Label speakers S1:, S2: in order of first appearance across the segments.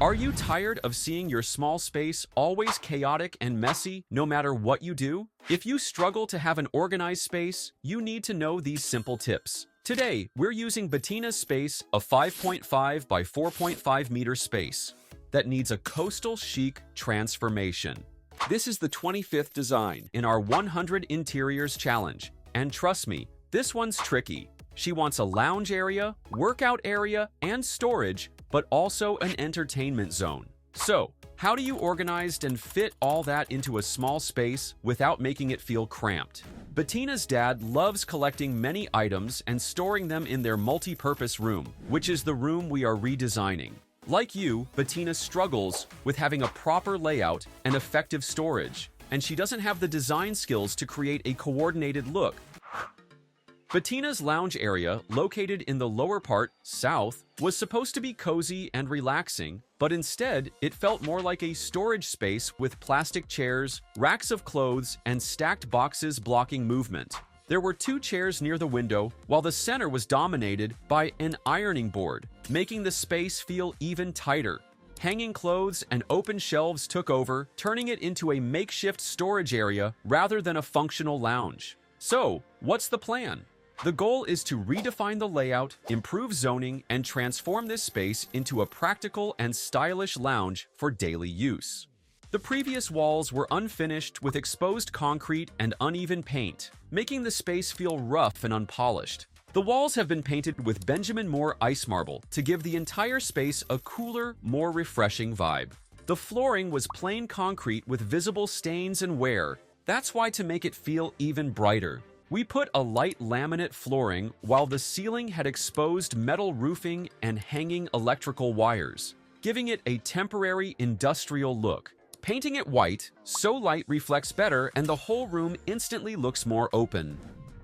S1: Are you tired of seeing your small space always chaotic and messy no matter what you do? If you struggle to have an organized space, you need to know these simple tips. Today, we're using Bettina's space, a 5.5 by 4.5 meter space that needs a coastal chic transformation. This is the 25th design in our 100 Interiors Challenge, and trust me, this one's tricky. She wants a lounge area, workout area, and storage, but also an entertainment zone. So, how do you organize and fit all that into a small space without making it feel cramped? Bettina's dad loves collecting many items and storing them in their multi-purpose room, which is the room we are redesigning. Like you, Bettina struggles with having a proper layout and effective storage, and she doesn't have the design skills to create a coordinated look. Bettina's lounge area, located in the lower part, south, was supposed to be cozy and relaxing, but instead, it felt more like a storage space with plastic chairs, racks of clothes, and stacked boxes blocking movement. There were 2 chairs near the window, while the center was dominated by an ironing board, making the space feel even tighter. Hanging clothes and open shelves took over, turning it into a makeshift storage area rather than a functional lounge. So, what's the plan? The goal is to redefine the layout, improve zoning, and transform this space into a practical and stylish lounge for daily use. The previous walls were unfinished with exposed concrete and uneven paint, making the space feel rough and unpolished. The walls have been painted with Benjamin Moore ice marble to give the entire space a cooler, more refreshing vibe. The flooring was plain concrete with visible stains and wear. That's why to make it feel even brighter, we put a light laminate flooring while the ceiling had exposed metal roofing and hanging electrical wires, giving it a temporary industrial look. Painting it white, so light reflects better and the whole room instantly looks more open.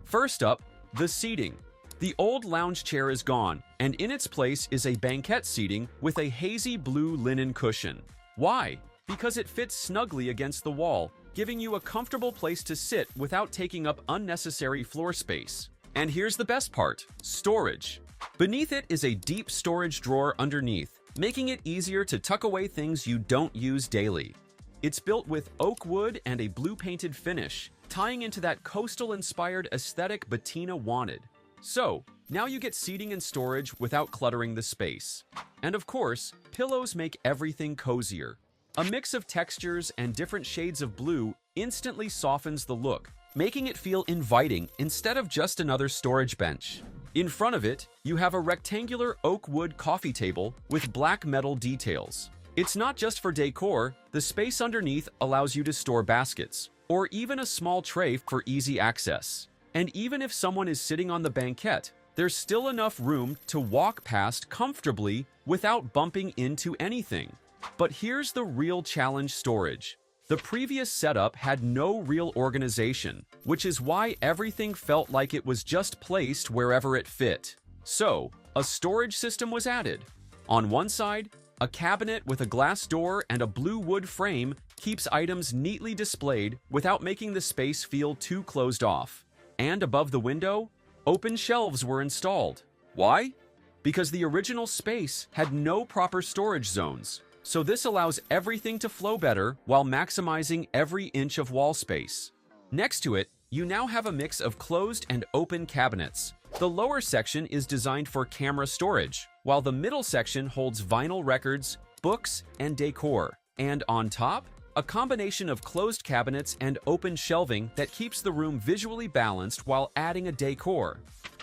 S1: First up, the seating. The old lounge chair is gone, and in its place is a banquette seating with a hazy blue linen cushion. Why? Because it fits snugly against the wall, giving you a comfortable place to sit without taking up unnecessary floor space. And here's the best part: storage. Beneath it is a deep storage drawer underneath, making it easier to tuck away things you don't use daily. It's built with oak wood and a blue-painted finish, tying into that coastal-inspired aesthetic Bettina wanted. So, now you get seating and storage without cluttering the space. And of course, pillows make everything cozier. A mix of textures and different shades of blue instantly softens the look, making it feel inviting instead of just another storage bench. In front of it, you have a rectangular oak wood coffee table with black metal details. It's not just for decor, the space underneath allows you to store baskets, or even a small tray for easy access. And even if someone is sitting on the banquette, there's still enough room to walk past comfortably without bumping into anything. But here's the real challenge: storage. The previous setup had no real organization, which is why everything felt like it was just placed wherever it fit. So, a storage system was added. On one side, a cabinet with a glass door and a blue wood frame keeps items neatly displayed without making the space feel too closed off. And above the window, open shelves were installed. Why? Because the original space had no proper storage zones. So this allows everything to flow better while maximizing every inch of wall space. Next to it, you now have a mix of closed and open cabinets. The lower section is designed for camera storage, while the middle section holds vinyl records, books, and decor. And on top, a combination of closed cabinets and open shelving that keeps the room visually balanced while adding a decor.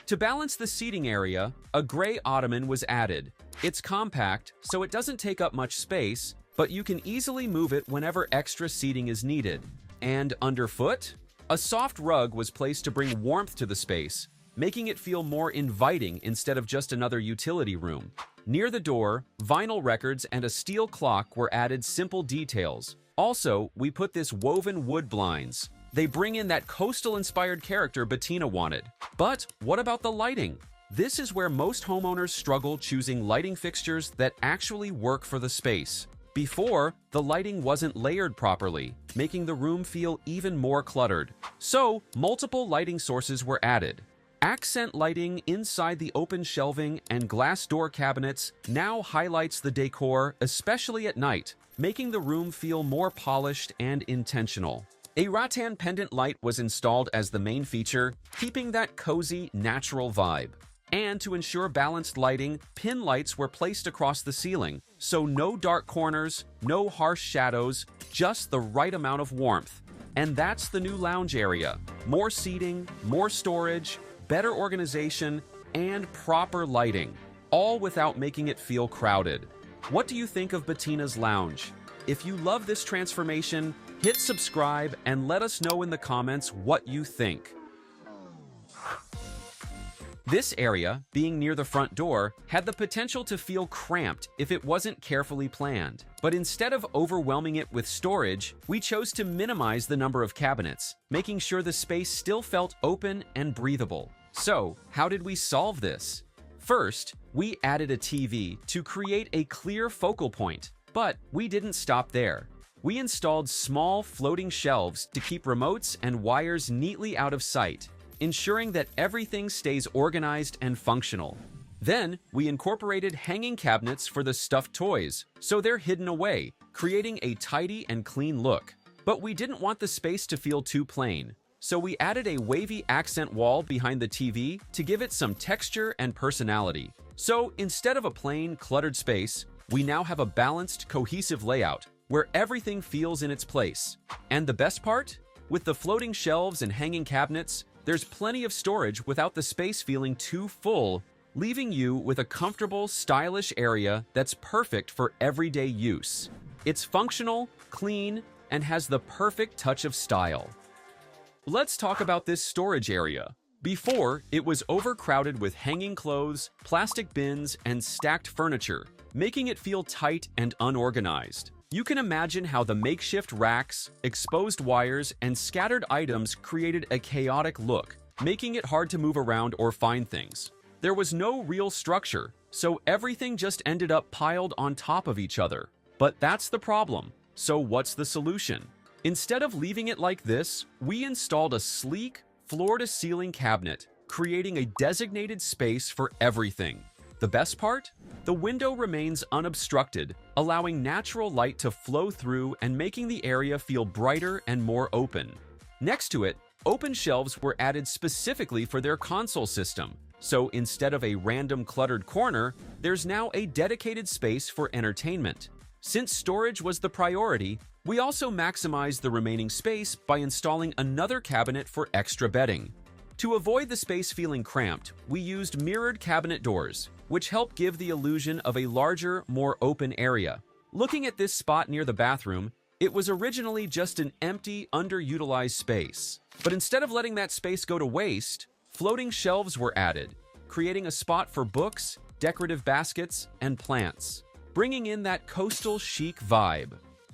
S1: To balance the seating area, a gray ottoman was added. It's compact, so it doesn't take up much space, but you can easily move it whenever extra seating is needed. And underfoot, a soft rug was placed to bring warmth to the space, making it feel more inviting instead of just another utility room. Near the door, vinyl records and a steel clock were added simple details. Also, we put this woven wood blinds. They bring in that coastal-inspired character Bettina wanted. But what about the lighting? This is where most homeowners struggle choosing lighting fixtures that actually work for the space. Before, the lighting wasn't layered properly, making the room feel even more cluttered. So, multiple lighting sources were added. Accent lighting inside the open shelving and glass door cabinets now highlights the decor, especially at night, making the room feel more polished and intentional. A rattan pendant light was installed as the main feature, keeping that cozy, natural vibe. And to ensure balanced lighting, pin lights were placed across the ceiling, so no dark corners, no harsh shadows, just the right amount of warmth. And that's the new lounge area. More seating, more storage, better organization, and proper lighting, all without making it feel crowded. What do you think of Bettina's lounge? If you love this transformation, hit subscribe and let us know in the comments what you think. This area, being near the front door, had the potential to feel cramped if it wasn't carefully planned. But instead of overwhelming it with storage, we chose to minimize the number of cabinets, making sure the space still felt open and breathable. So, how did we solve this? First, we added a TV to create a clear focal point, but we didn't stop there. We installed small floating shelves to keep remotes and wires neatly out of sight, ensuring that everything stays organized and functional. Then, we incorporated hanging cabinets for the stuffed toys, so they're hidden away, creating a tidy and clean look. But we didn't want the space to feel too plain, so we added a wavy accent wall behind the TV to give it some texture and personality. So, instead of a plain, cluttered space, we now have a balanced, cohesive layout where everything feels in its place. And the best part? With the floating shelves and hanging cabinets, there's plenty of storage without the space feeling too full, leaving you with a comfortable, stylish area that's perfect for everyday use. It's functional, clean, and has the perfect touch of style. Let's talk about this storage area. Before, it was overcrowded with hanging clothes, plastic bins, and stacked furniture, making it feel tight and unorganized. You can imagine how the makeshift racks, exposed wires, and scattered items created a chaotic look, making it hard to move around or find things. There was no real structure, so everything just ended up piled on top of each other. But that's the problem. So what's the solution? Instead of leaving it like this, we installed a sleek, floor-to-ceiling cabinet, creating a designated space for everything. The best part? The window remains unobstructed, allowing natural light to flow through and making the area feel brighter and more open. Next to it, open shelves were added specifically for their console system, so instead of a random cluttered corner, there's now a dedicated space for entertainment. Since storage was the priority, we also maximized the remaining space by installing another cabinet for extra bedding. To avoid the space feeling cramped, we used mirrored cabinet doors, which help give the illusion of a larger, more open area. Looking at this spot near the bathroom, it was originally just an empty, underutilized space. But instead of letting that space go to waste, floating shelves were added, creating a spot for books, decorative baskets, and plants, bringing in that coastal chic vibe.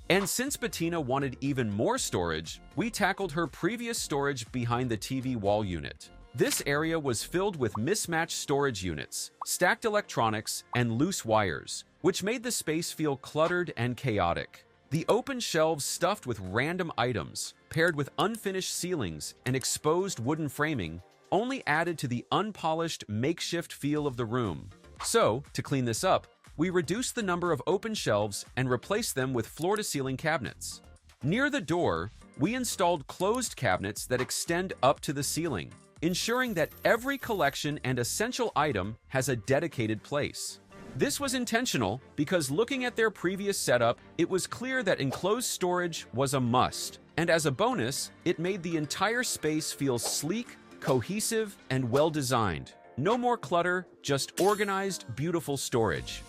S1: And since Bettina wanted even more storage, we tackled her previous storage behind the TV wall unit. This area was filled with mismatched storage units, stacked electronics, and loose wires, which made the space feel cluttered and chaotic. The open shelves stuffed with random items, paired with unfinished ceilings and exposed wooden framing, only added to the unpolished, makeshift feel of the room. So, to clean this up, we reduced the number of open shelves and replaced them with floor-to-ceiling cabinets. Near the door, we installed closed cabinets that extend up to the ceiling, ensuring that every collection and essential item has a dedicated place. This was intentional because looking at their previous setup, it was clear that enclosed storage was a must, and as a bonus, it made the entire space feel sleek, cohesive, and well-designed. No more clutter, just organized, beautiful storage.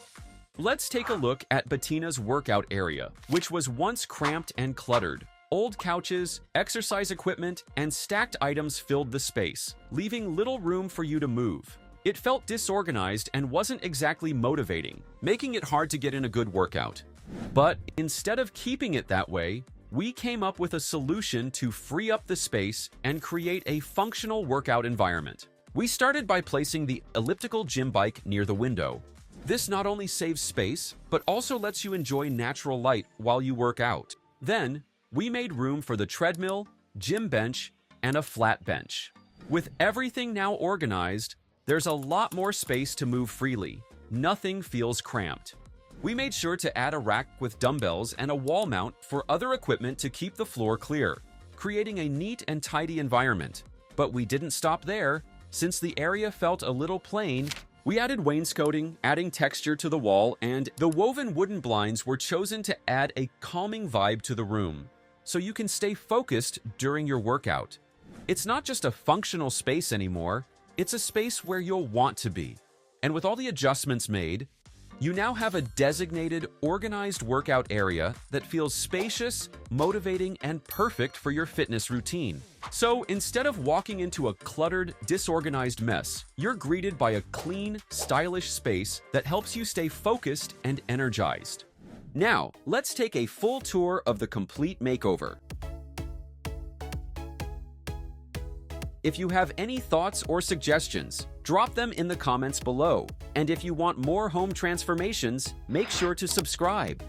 S1: Let's take a look at Bettina's workout area, which was once cramped and cluttered. Old couches, exercise equipment, and stacked items filled the space, leaving little room for you to move. It felt disorganized and wasn't exactly motivating, making it hard to get in a good workout. But instead of keeping it that way, we came up with a solution to free up the space and create a functional workout environment. We started by placing the elliptical gym bike near the window. This not only saves space, but also lets you enjoy natural light while you work out. Then, we made room for the treadmill, gym bench, and a flat bench. With everything now organized, there's a lot more space to move freely. Nothing feels cramped. We made sure to add a rack with dumbbells and a wall mount for other equipment to keep the floor clear, creating a neat and tidy environment. But we didn't stop there. Since the area felt a little plain, we added wainscoting, adding texture to the wall, and the woven wooden blinds were chosen to add a calming vibe to the room, so you can stay focused during your workout. It's not just a functional space anymore, it's a space where you'll want to be. And with all the adjustments made, you now have a designated, organized workout area that feels spacious, motivating, and perfect for your fitness routine. So instead of walking into a cluttered, disorganized mess, you're greeted by a clean, stylish space that helps you stay focused and energized. Now, let's take a full tour of the complete makeover. If you have any thoughts or suggestions, drop them in the comments below. And if you want more home transformations, make sure to subscribe.